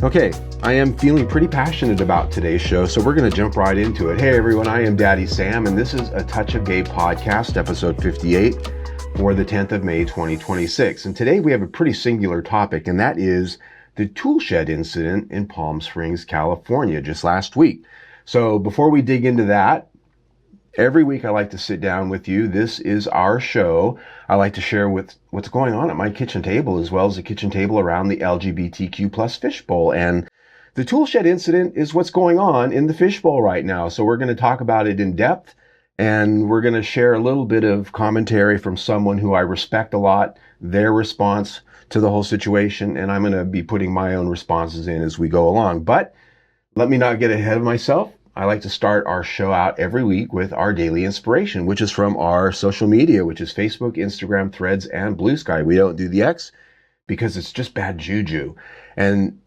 Okay, I am feeling pretty passionate about today's show, so we're going to jump right into it. Hey everyone, I am Daddy Sam, and this is a Touch of Gay podcast, episode 58, for the 10th of May, 2026. And today we have a pretty singular topic, and that is the Toolshed incident in Palm Springs, California, just last week. So before we dig into that, every week I like to sit down with you. This is our show. I like to share what's going on at my kitchen table, as well as the kitchen table around the LGBTQ plus fishbowl. And the Toolshed incident is what's going on in the fishbowl right now. So we're going to talk about it in depth, and we're going to share a little bit of commentary from someone who I respect a lot, their response to the whole situation, and I'm going to be putting my own responses in as we go along. But let me not get ahead of myself. I like to start our show out every week with our daily inspiration, which is from our social media, which is Facebook, Instagram, Threads, and Blue Sky. We don't do the X because it's just bad juju. And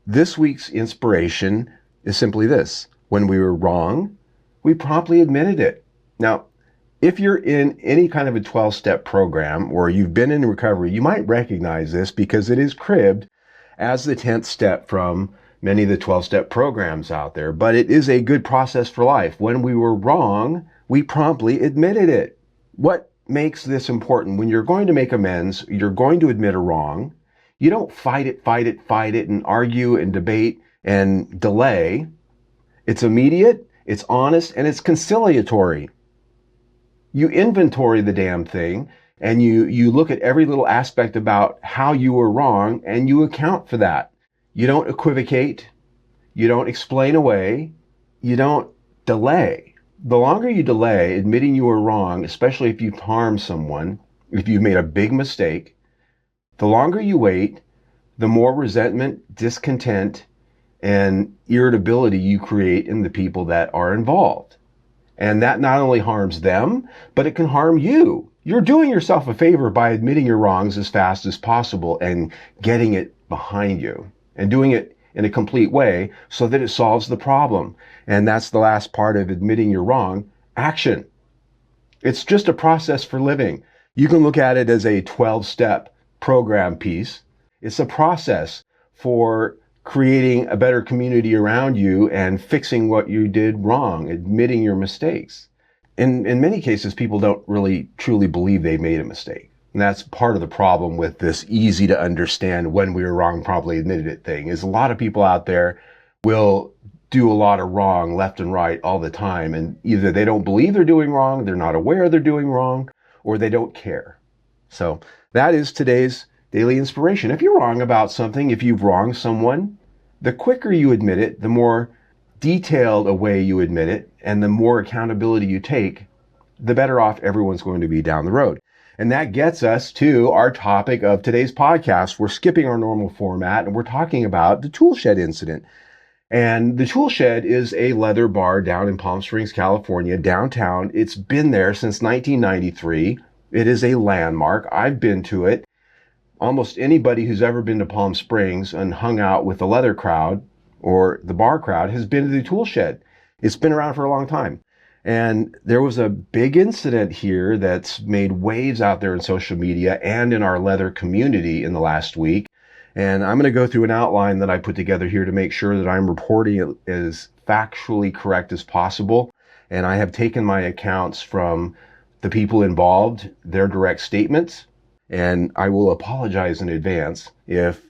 this week's inspiration is simply this: when we were wrong, we promptly admitted it. Now, if you're in any kind of a 12-step program or you've been in recovery, you might recognize this because it is cribbed as the 10th step from many of the 12-step programs out there, but it is a good process for life. When we were wrong, we promptly admitted it. What makes this important? When you're going to make amends, you're going to admit a wrong. You don't fight it, and argue and debate and delay. It's immediate, it's honest, and it's conciliatory. You inventory the damn thing, and you look at every little aspect about how you were wrong, and you account for that. You don't equivocate, you don't explain away, you don't delay. The longer you delay admitting you were wrong, especially if you've harmed someone, if you've made a big mistake, the longer you wait, the more resentment, discontent, and irritability you create in the people that are involved. And that not only harms them, but it can harm you. You're doing yourself a favor by admitting your wrongs as fast as possible and getting it behind you, and doing it in a complete way so that it solves the problem. And that's the last part of admitting you're wrong: action. It's just a process for living. You can look at it as a 12-step program piece. It's a process for creating a better community around you and fixing what you did wrong, admitting your mistakes. In many cases, people don't really truly believe they made a mistake. And that's part of the problem with this easy to understand when we were wrong, promptly admitted it thing, is a lot of people out there will do a lot of wrong left and right all the time. And either they don't believe they're doing wrong, they're not aware they're doing wrong, or they don't care. So that is today's daily inspiration. If you're wrong about something, if you've wronged someone, the quicker you admit it, the more detailed a way you admit it, and the more accountability you take, the better off everyone's going to be down the road. And that gets us to our topic of today's podcast. We're skipping our normal format, and we're talking about the Toolshed incident. And the Toolshed is a leather bar down in Palm Springs, California, downtown. It's been there since 1993. It is a landmark. I've been to it. Almost anybody who's ever been to Palm Springs and hung out with the leather crowd or the bar crowd has been to the Toolshed. It's been around for a long time. And there was a big incident here that's made waves out there in social media and in our leather community in the last week. And I'm going to go through an outline that I put together here to make sure that I'm reporting it as factually correct as possible. And I have taken my accounts from the people involved, their direct statements, and I will apologize in advance if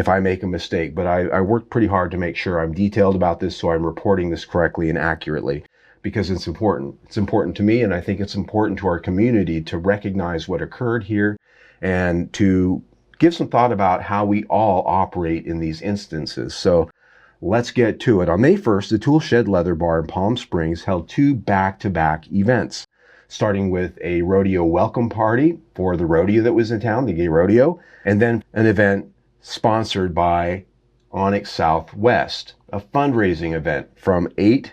I make a mistake. But I worked pretty hard to make sure I'm detailed about this, so I'm reporting this correctly and accurately, because it's important. It's important to me, and I think it's important to our community to recognize what occurred here and to give some thought about how we all operate in these instances. So let's get to it. On May 1st, the Toolshed Leather Bar in Palm Springs held two back-to-back events, starting with a rodeo welcome party for the rodeo that was in town, the gay rodeo, and then an event sponsored by ONYX Southwest, a fundraising event from 8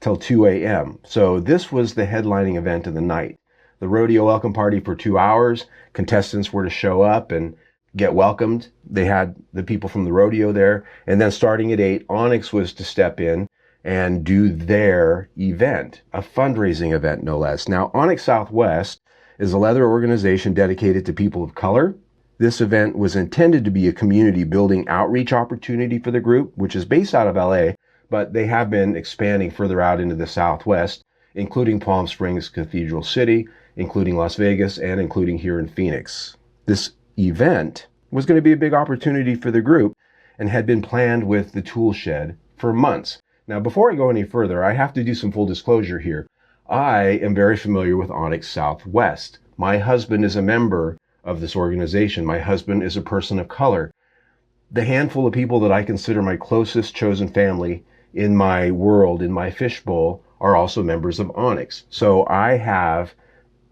till 2 a.m. So this was the headlining event of the night. The rodeo welcome party for 2 hours. Contestants were to show up and get welcomed. They had the people from the rodeo there. And then starting at 8, ONYX was to step in and do their event, a fundraising event, no less. Now, ONYX Southwest is a leather organization dedicated to people of color, This event was intended to be a community building outreach opportunity for the group, which is based out of LA, but they have been expanding further out into the Southwest, including Palm Springs, Cathedral City, including Las Vegas, and including here in Phoenix. This event was going to be a big opportunity for the group and had been planned with the Toolshed for months. Now, before I go any further, I have to do some full disclosure here. I am very familiar with ONYX Southwest. My husband is a member of this organization. My husband is a person of color. The handful of people that I consider my closest chosen family in my world, in my fishbowl, are also members of ONYX. So I have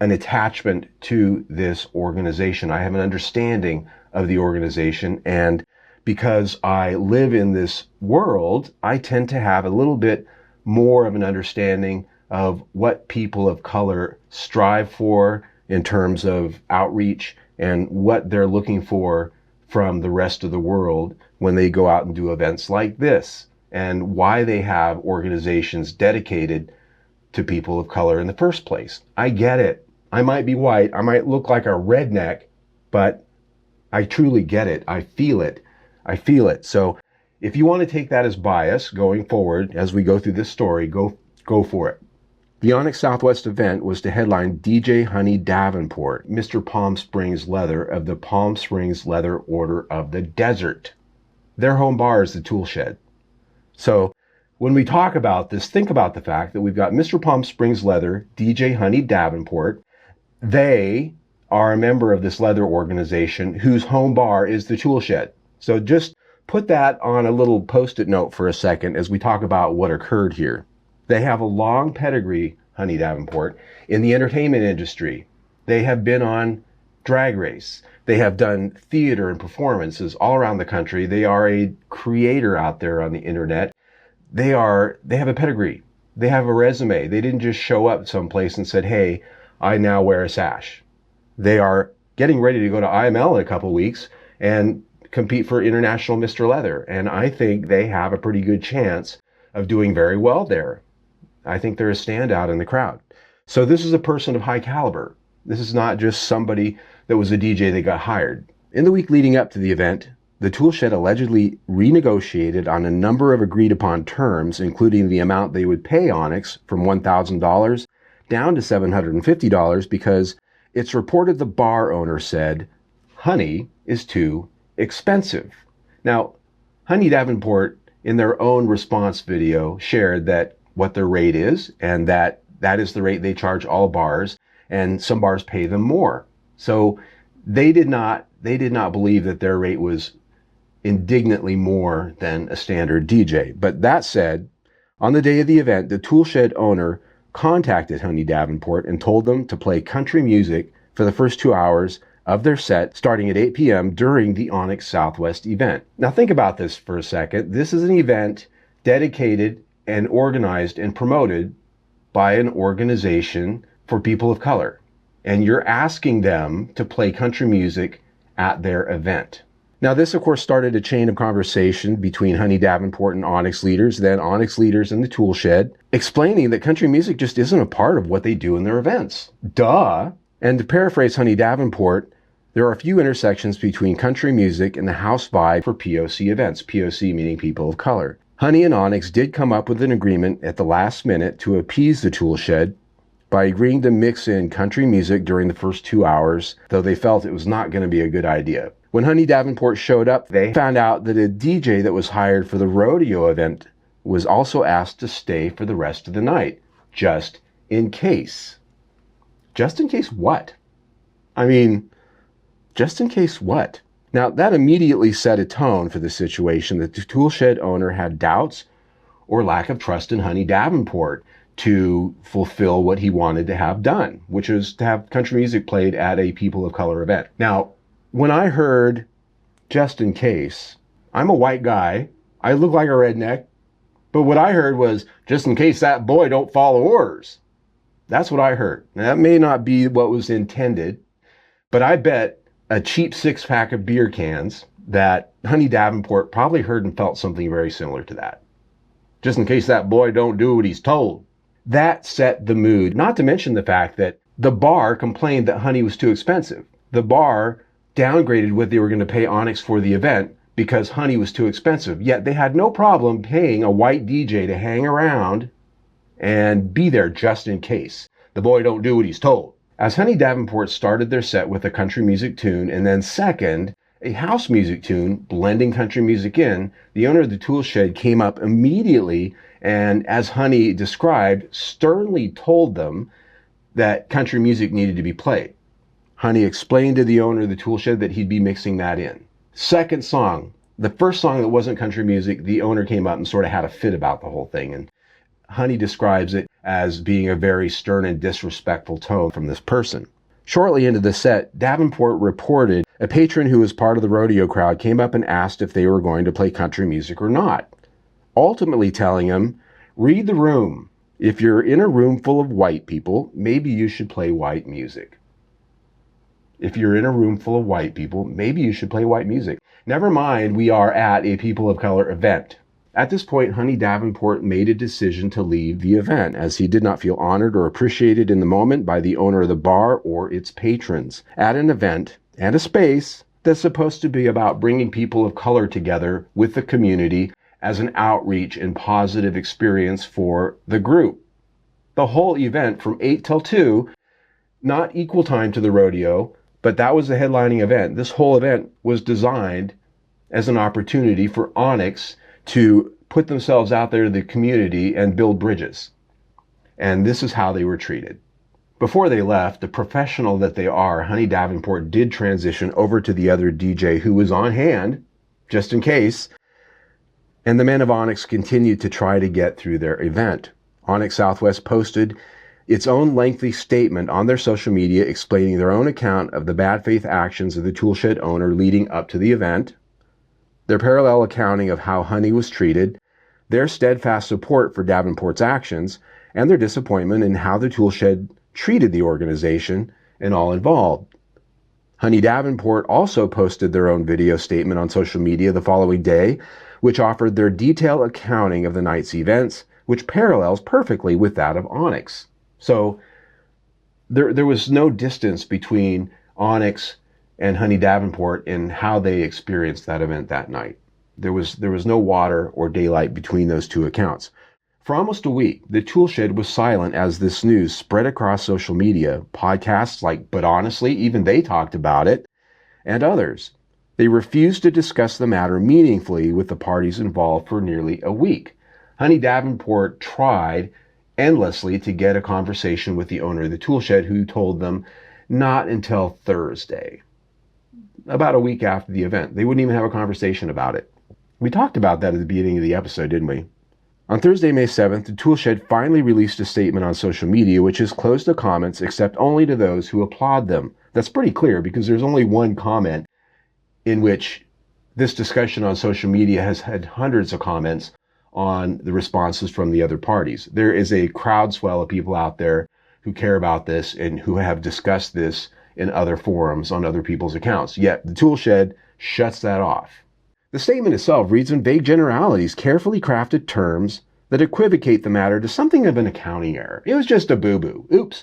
an attachment to this organization. I have an understanding of the organization, and because I live in this world, I tend to have a little bit more of an understanding of what people of color strive for in terms of outreach and what they're looking for from the rest of the world when they go out and do events like this, and why they have organizations dedicated to people of color in the first place. I get it. I might be white. I might look like a redneck, but I truly get it. I feel it. I feel it. So if you want to take that as bias going forward as we go through this story, go for it. The ONYX Southwest event was to headline DJ Honey Davenport, Mr. Palm Springs Leather of the Palm Springs Leather Order of the Desert. Their home bar is the Toolshed. So when we talk about this, think about the fact that we've got Mr. Palm Springs Leather, DJ Honey Davenport. They are a member of this leather organization whose home bar is the Toolshed. So just put that on a little post-it note for a second as we talk about what occurred here. They have a long pedigree, Honey Davenport, in the entertainment industry. They have been on Drag Race. They have done theater and performances all around the country. They are a creator out there on the internet. They have a pedigree. They have a resume. They didn't just show up someplace and said, hey, I now wear a sash. They are getting ready to go to IML in a couple weeks and compete for International Mr. Leather. And I think they have a pretty good chance of doing very well there. I think they're a standout in the crowd. So this is a person of high caliber. This is not just somebody that was a DJ that got hired. In the week leading up to the event, the Toolshed allegedly renegotiated on a number of agreed upon terms, including the amount they would pay ONYX from $1,000 down to $750 because it's reported the bar owner said, honey is too expensive. Now, Honey Davenport, in their own response video, shared that what their rate is, and that is the rate they charge all bars, and some bars pay them more. So they did not believe that their rate was indignantly more than a standard DJ. But that said, on the day of the event, the Toolshed owner contacted Honey Davenport and told them to play country music for the first 2 hours of their set starting at 8 p.m. during the ONYX Southwest event. Now think about this for a second. This is an event dedicated and organized and promoted by an organization for people of color. And you're asking them to play country music at their event. Now this of course started a chain of conversation between Honey Davenport and ONYX leaders, then ONYX leaders and the Toolshed, explaining that country music just isn't a part of what they do in their events. Duh! And to paraphrase Honey Davenport, there are a few intersections between country music and the house vibe for POC events, POC meaning people of color. Honey and ONYX did come up with an agreement at the last minute to appease the Toolshed by agreeing to mix in country music during the first 2 hours, though they felt it was not going to be a good idea. When Honey Davenport showed up, they found out that a DJ that was hired for the rodeo event was also asked to stay for the rest of the night, just in case. Just in case what? I mean, just in case what? Now, that immediately set a tone for the situation that the Toolshed owner had doubts or lack of trust in Honey Davenport to fulfill what he wanted to have done, which was to have country music played at a people of color event. Now, when I heard just in case, I'm a white guy, I look like a redneck, but what I heard was just in case that boy don't follow orders. That's what I heard. Now, that may not be what was intended, but I bet a cheap 6-pack of beer cans that Honey Davenport probably heard and felt something very similar to that. Just in case that boy don't do what he's told. That set the mood, not to mention the fact that the bar complained that Honey was too expensive. The bar downgraded what they were going to pay ONYX for the event because honey was too expensive. Yet they had no problem paying a white DJ to hang around and be there just in case. The boy don't do what he's told. As Honey Davenport started their set with a country music tune, and then second, a house music tune, blending country music in, the owner of the Toolshed came up immediately and, as Honey described, sternly told them that country music needed to be played. Honey explained to the owner of the Toolshed that he'd be mixing that in. Second song, the first song that wasn't country music, the owner came up and sort of had a fit about the whole thing, and Honey describes it as being a very stern and disrespectful tone from this person. Shortly into the set, Davenport reported a patron who was part of the rodeo crowd came up and asked if they were going to play country music or not, ultimately telling him, "Read the room. If you're in a room full of white people, maybe you should play white music. If you're in a room full of white people, maybe you should play white music. Never mind, we are at a people of color event." At this point, Honey Davenport made a decision to leave the event, as he did not feel honored or appreciated in the moment by the owner of the bar or its patrons. At an event and a space that's supposed to be about bringing people of color together with the community as an outreach and positive experience for the group. The whole event from 8 till 2, not equal time to the rodeo, but that was the headlining event. This whole event was designed as an opportunity for ONYX to put themselves out there to the community and build bridges. And this is how they were treated. Before they left, the professional that they are, Honey Davenport did transition over to the other DJ who was on hand, just in case, and the men of ONYX continued to try to get through their event. ONYX Southwest posted its own lengthy statement on their social media explaining their own account of the bad faith actions of the Toolshed owner leading up to the event, their parallel accounting of how Honey was treated, their steadfast support for Davenport's actions, and their disappointment in how the Toolshed treated the organization and all involved. Honey Davenport also posted their own video statement on social media the following day, which offered their detailed accounting of the night's events, which parallels perfectly with that of ONYX. So there was no distance between ONYX and Honey Davenport in how they experienced that event that night. There was no water or daylight between those two accounts. For almost a week, the Toolshed was silent as this news spread across social media, podcasts like But Honestly, even they talked about it, and others. They refused to discuss the matter meaningfully with the parties involved for nearly a week. Honey Davenport tried endlessly to get a conversation with the owner of the Toolshed, who told them not until Thursday, about a week after the event. They wouldn't even have a conversation about it. We talked about that at the beginning of the episode, didn't we? On Thursday, May 7th, the Toolshed finally released a statement on social media which is closed to comments except only to those who applaud them. That's pretty clear because there's only one comment in which this discussion on social media has had hundreds of comments on the responses from the other parties. There is a crowd swell of people out there who care about this and who have discussed this in other forums on other people's accounts. Yet the Toolshed shuts that off. The statement itself reads in vague generalities, carefully crafted terms that equivocate the matter to something of an accounting error. It was just a boo-boo. Oops.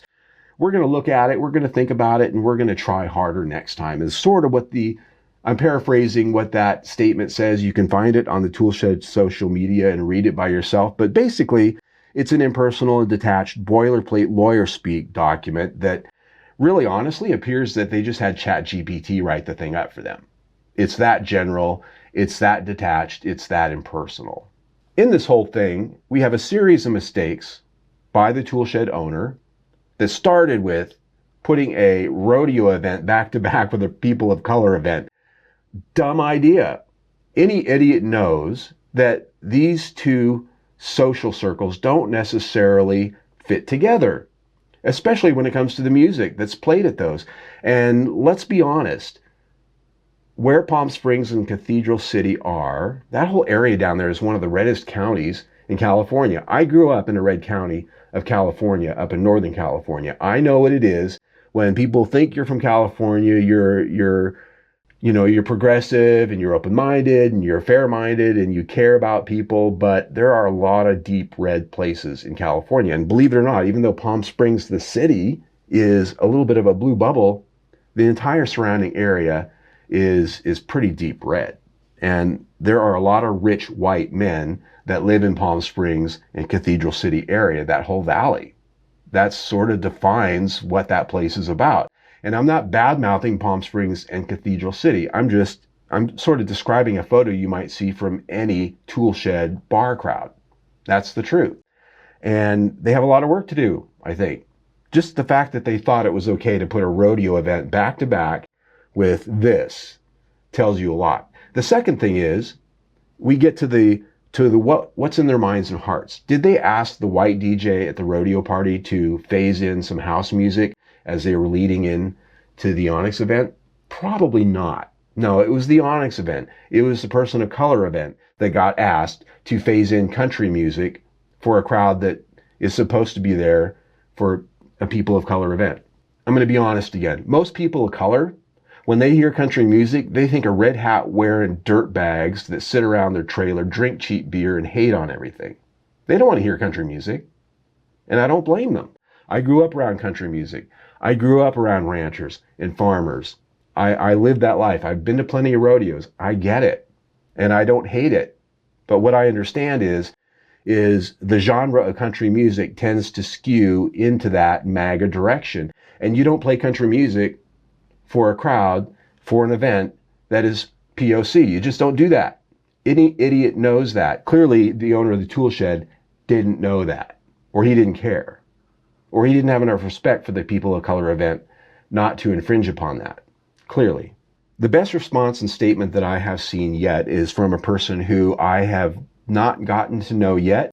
We're going to look at it, we're going to think about it, and we're going to try harder next time is sort of what I'm paraphrasing what that statement says. You can find it on the Toolshed social media and read it by yourself. But basically, it's an impersonal and detached boilerplate lawyer speak document that really honestly appears that they just had ChatGPT write the thing up for them. It's that general, it's that detached, it's that impersonal. In this whole thing, we have a series of mistakes by the Toolshed owner that started with putting a rodeo event back to back with a people of color event. Dumb idea. Any idiot knows that these two social circles don't necessarily fit together, especially when it comes to the music that's played at those. And let's be honest, where Palm Springs and Cathedral City are, that whole area down there is one of the reddest counties in California. I grew up in a red county of California, up in Northern California. I know what it is when people think you're from California, you're progressive and you're open-minded and you're fair-minded and you care about people, but there are a lot of deep red places in California. And believe it or not, even though Palm Springs, the city, is a little bit of a blue bubble, the entire surrounding area is pretty deep red. And there are a lot of rich white men that live in Palm Springs and Cathedral City area, that whole valley. That sort of defines what that place is about. And I'm not bad-mouthing Palm Springs and Cathedral City. I'm sort of describing a photo you might see from any Toolshed bar crowd. That's the truth. And they have a lot of work to do, I think. Just the fact that they thought it was okay to put a rodeo event back to back with this tells you a lot. The second thing is, we get to the what's in their minds and hearts. Did they ask the white DJ at the rodeo party to phase in some house music as they were leading in to the ONYX event? Probably not. No, it was the ONYX event. It was the person of color event that got asked to phase in country music for a crowd that is supposed to be there for a people of color event. I'm going to be honest again. Most people of color, when they hear country music, they think of red hat wearing dirt bags that sit around their trailer, drink cheap beer, and hate on everything. They don't want to hear country music. And I don't blame them. I grew up around country music. I grew up around ranchers and farmers. I lived that life. I've been to plenty of rodeos. I get it. And I don't hate it. But what I understand is the genre of country music tends to skew into that MAGA direction. And you don't play country music for a crowd, for an event that is POC. You just don't do that. Any idiot knows that. Clearly, the owner of the Toolshed didn't know that, or he didn't care, or he didn't have enough respect for the people of color event not to infringe upon that. Clearly. The best response and statement that I have seen yet is from a person who I have not gotten to know yet.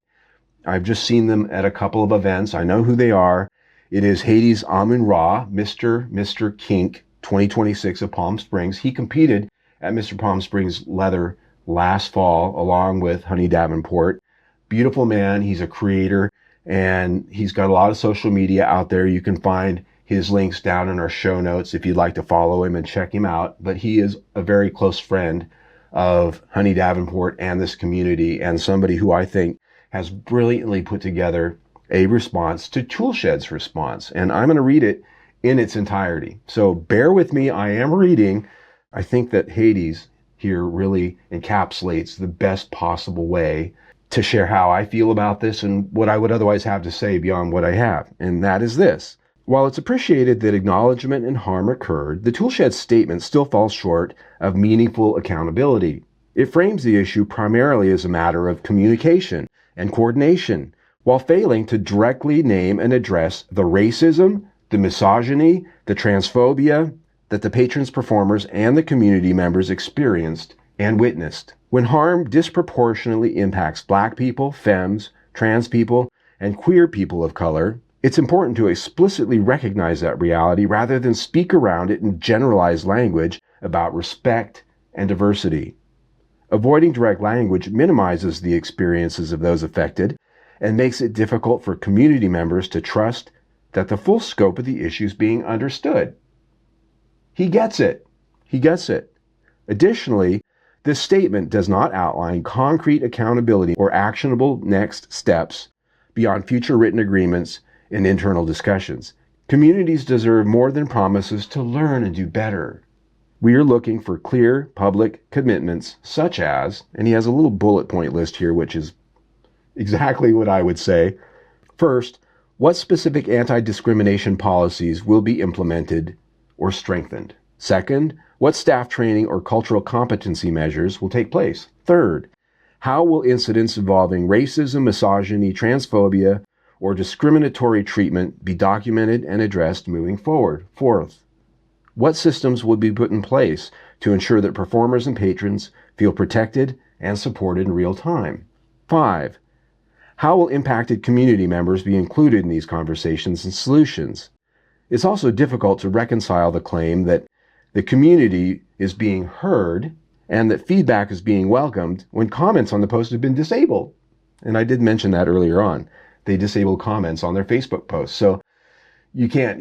I've just seen them at a couple of events. I know who they are. It is Haiti's Amun-Ra, Mr. Kink 2026 of Palm Springs. He competed at Mr. Palm Springs Leather last fall along with Honey Davenport. Beautiful man. He's a creator and he's got a lot of social media out there. You can find his links down in our show notes if you'd like to follow him and check him out. But he is a very close friend of Honey Davenport and this community, and somebody who I think has brilliantly put together a response to Toolshed's response. And I'm going to read it in its entirety. So bear with me. I am reading. I think that Hades here really encapsulates the best possible way to share how I feel about this and what I would otherwise have to say beyond what I have. And that is this. While it's appreciated that acknowledgement and harm occurred, the Toolshed statement still falls short of meaningful accountability. It frames the issue primarily as a matter of communication and coordination, while failing to directly name and address the racism, the misogyny, the transphobia that the patrons, performers, and the community members experienced and witnessed. When harm disproportionately impacts Black people, femmes, trans people, and queer people of color, it's important to explicitly recognize that reality rather than speak around it in generalized language about respect and diversity. Avoiding direct language minimizes the experiences of those affected and makes it difficult for community members to trust that the full scope of the issue is being understood. He gets it. He gets it. Additionally, this statement does not outline concrete accountability or actionable next steps beyond future written agreements and internal discussions. Communities deserve more than promises to learn and do better. We are looking for clear public commitments such as, and he has a little bullet point list here, which is exactly what I would say. First, what specific anti-discrimination policies will be implemented or strengthened? Second, what staff training or cultural competency measures will take place? Third, how will incidents involving racism, misogyny, transphobia, or discriminatory treatment be documented and addressed moving forward? Fourth, what systems will be put in place to ensure that performers and patrons feel protected and supported in real time? 5, how will impacted community members be included in these conversations and solutions? It's also difficult to reconcile the claim that the community is being heard and that feedback is being welcomed when comments on the post have been disabled. And I did mention that earlier on. They disable comments on their Facebook posts. So you can't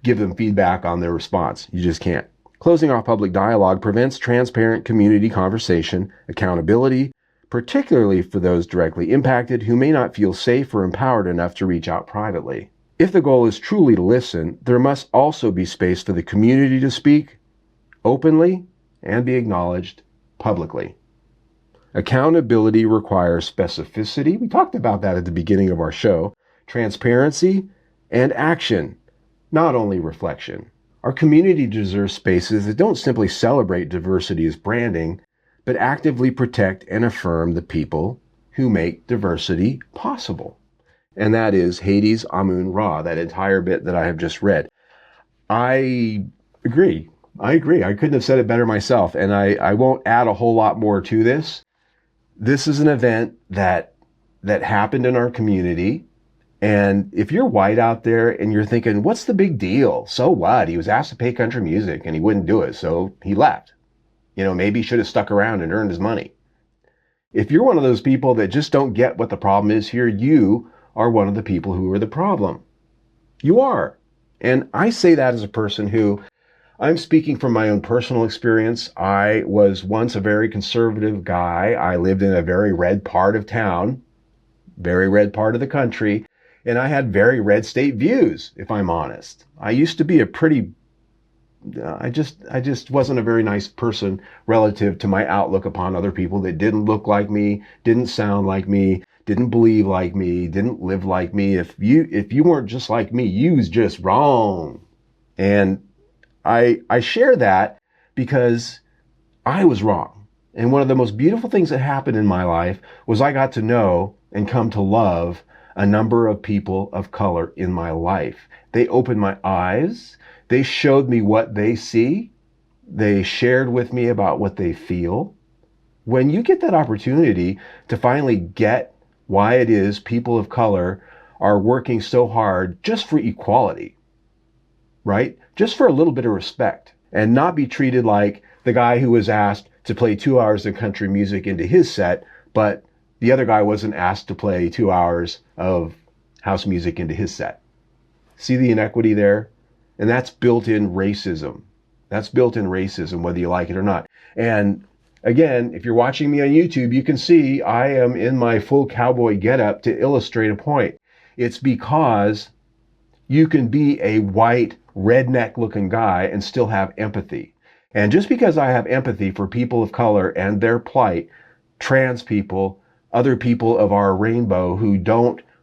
give them feedback on their response. You just can't. Closing off public dialogue prevents transparent community conversation, accountability, particularly for those directly impacted who may not feel safe or empowered enough to reach out privately. If the goal is truly to listen, there must also be space for the community to speak openly and be acknowledged publicly. Accountability requires specificity. We talked about that at the beginning of our show. Transparency and action, not only reflection. Our community deserves spaces that don't simply celebrate diversity as branding, but actively protect and affirm the people who make diversity possible. And that is Haiti's Amun-Ra, that entire bit that I have just read. I agree. I couldn't have said it better myself, and I won't add a whole lot more to this. This is an event that happened in our community. And if you're white out there and you're thinking, what's the big deal? So what? He was asked to pay country music and he wouldn't do it, so he left. Maybe he should have stuck around and earned his money. If you're one of those people that just don't get what the problem is here, you are one of the people who are the problem. You are. And I say that as a person who, I'm speaking from my own personal experience. I was once a very conservative guy. I lived in a very red part of town, very red part of the country, and I had very red state views, if I'm honest. I used to be I just wasn't a very nice person relative to my outlook upon other people that didn't look like me, didn't sound like me, didn't believe like me, didn't live like me. If you weren't just like me, you was just wrong. And I share that because I was wrong. And one of the most beautiful things that happened in my life was I got to know and come to love a number of people of color in my life. They opened my eyes. They showed me what they see. They shared with me about what they feel. When you get that opportunity to finally get why it is people of color are working so hard just for equality, right? Just for a little bit of respect, and not be treated like the guy who was asked to play 2 hours of country music into his set, but the other guy wasn't asked to play 2 hours of house music into his set. See the inequity there? And that's built-in racism. That's built-in racism, whether you like it or not. And again, if you're watching me on YouTube, you can see I am in my full cowboy getup to illustrate a point. It's because you can be a white, redneck-looking guy and still have empathy. And just because I have empathy for people of color and their plight, trans people, other people of our rainbow who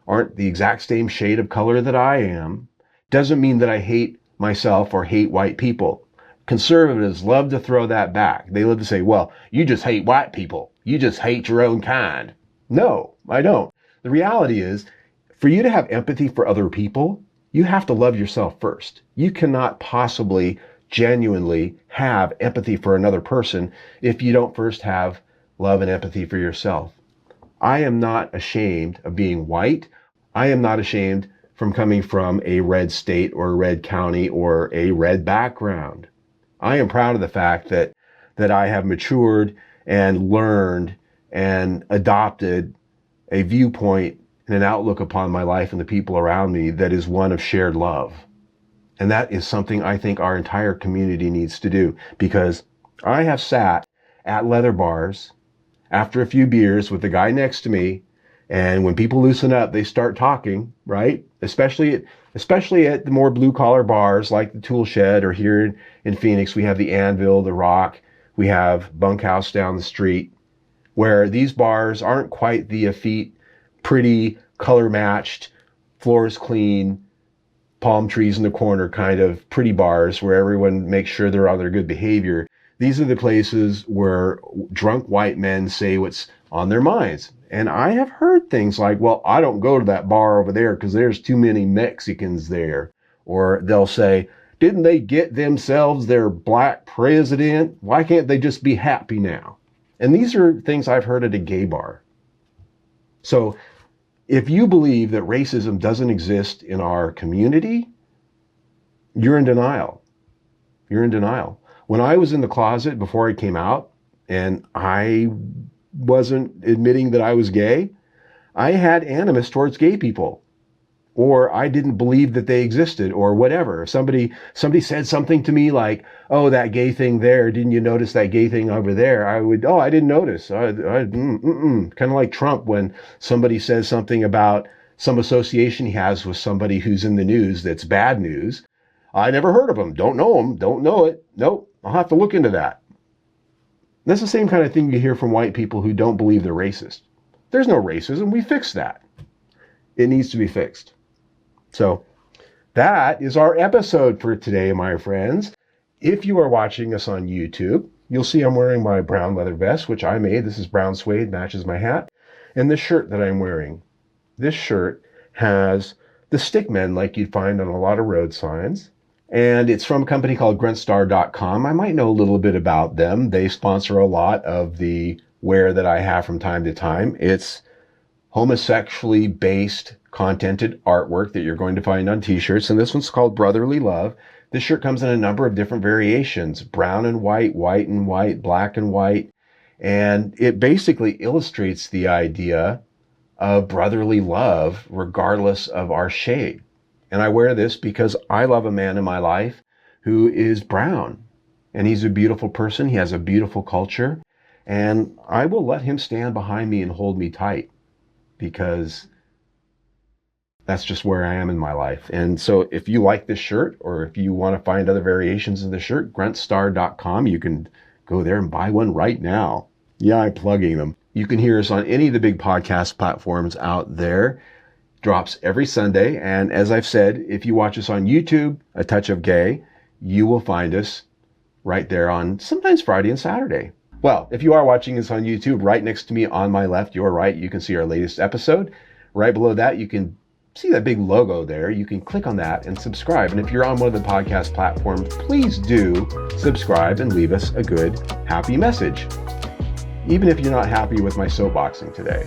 aren't the exact same shade of color that I am, doesn't mean that I hate myself or hate white people. Conservatives love to throw that back. They love to say, well, you just hate white people. You just hate your own kind. No, I don't. The reality is, for you to have empathy for other people, you have to love yourself first. You cannot possibly genuinely have empathy for another person if you don't first have love and empathy for yourself. I am not ashamed of being white. I am not ashamed from coming from a red state or a red county or a red background. I am proud of the fact that I have matured and learned and adopted a viewpoint and an outlook upon my life and the people around me that is one of shared love. And that is something I think our entire community needs to do, because I have sat at leather bars after a few beers with the guy next to me, and when people loosen up, they start talking, right? Especially at the more blue-collar bars like the Toolshed, or here in Phoenix, we have the Anvil, the Rock, we have Bunkhouse down the street, where these bars aren't quite the effete, pretty, color-matched, floors clean, palm trees in the corner kind of pretty bars where everyone makes sure they're on their good behavior. These are the places where drunk white men say what's on their minds. And I have heard things like, well, I don't go to that bar over there because there's too many Mexicans there. Or they'll say, didn't they get themselves their black president? Why can't they just be happy now? And these are things I've heard at a gay bar. So if you believe that racism doesn't exist in our community, you're in denial. You're in denial. When I was in the closet before I came out, and I wasn't admitting that I was gay, I had animus towards gay people, or I didn't believe that they existed, or whatever. If somebody said something to me like, oh, that gay thing there, didn't you notice that gay thing over there? I would, oh, I didn't notice. Kind of like Trump when somebody says something about some association he has with somebody who's in the news that's bad news. I never heard of him. Don't know him. Don't know it. Nope. I'll have to look into that. That's the same kind of thing you hear from white people who don't believe they're racist. There's no racism. We fixed that. It needs to be fixed. So that is our episode for today, my friends. If you are watching us on YouTube, you'll see I'm wearing my brown leather vest, which I made. This is brown suede, matches my hat. And the shirt that I'm wearing. This shirt has the stickmen like you'd find on a lot of road signs. And it's from a company called gruntstar.com. I might know a little bit about them. They sponsor a lot of the wear that I have from time to time. It's homosexually based contented artwork that you're going to find on t-shirts. And this one's called Brotherly Love. This shirt comes in a number of different variations, brown and white, white and white, black and white. And it basically illustrates the idea of brotherly love regardless of our shade. And I wear this because I love a man in my life who is brown. And he's a beautiful person. He has a beautiful culture. And I will let him stand behind me and hold me tight because that's just where I am in my life. And so if you like this shirt or if you want to find other variations of the shirt, gruntstar.com, you can go there and buy one right now. Yeah, I'm plugging them. You can hear us on any of the big podcast platforms out there. Drops every Sunday. And as I've said, if you watch us on YouTube, A Touch of Gay, you will find us right there on sometimes Friday and Saturday. Well, if you are watching us on YouTube, right next to me on my left, your right, you can see our latest episode. Right below that, you can see that big logo there. You can click on that and subscribe. And if you're on one of the podcast platforms, please do subscribe and leave us a good, happy message. Even if you're not happy with my soapboxing today.